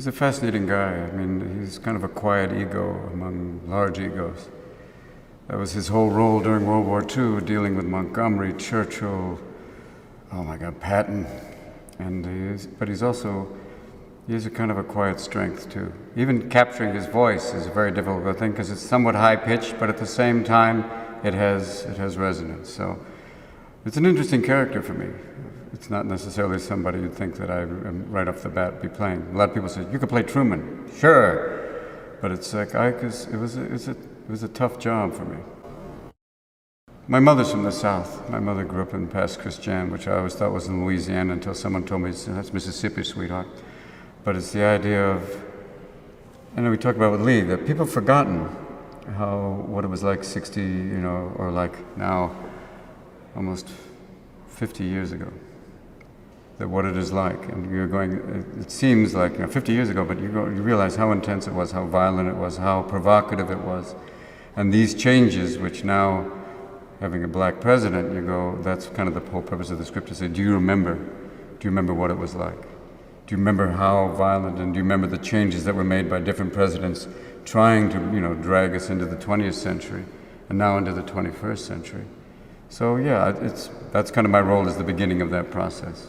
He's a fascinating guy. I mean, he's kind of a quiet ego among large egos. That was his whole role during World War II, dealing with Montgomery, Churchill, oh my God, Patton. But he has a kind of a quiet strength too. Even capturing his voice is a very difficult thing because it's somewhat high-pitched, but at the same time, it has resonance. So it's an interesting character for me. It's not necessarily somebody you'd think that I am right off the bat be playing. A lot of people say, you could play Truman. Sure. But it's like, it was a tough job for me. My mother's from the South. My mother grew up in Pass Christian, which I always thought was in Louisiana until someone told me, that's Mississippi, sweetheart. But it's the idea of, I know we talked about with Lee, that people have forgotten what it was like 60, or like now, almost 50 years ago. That what it is like, and you're going, it seems like 50 years ago, but you realize how intense it was, how violent it was, how provocative it was. And these changes, which now, having a black president, you go, that's kind of the whole purpose of the script, to say, do you remember what it was like? Do you remember how violent, and do you remember the changes that were made by different presidents trying to, drag us into the 20th century, and now into the 21st century? So yeah, that's kind of my role as the beginning of that process.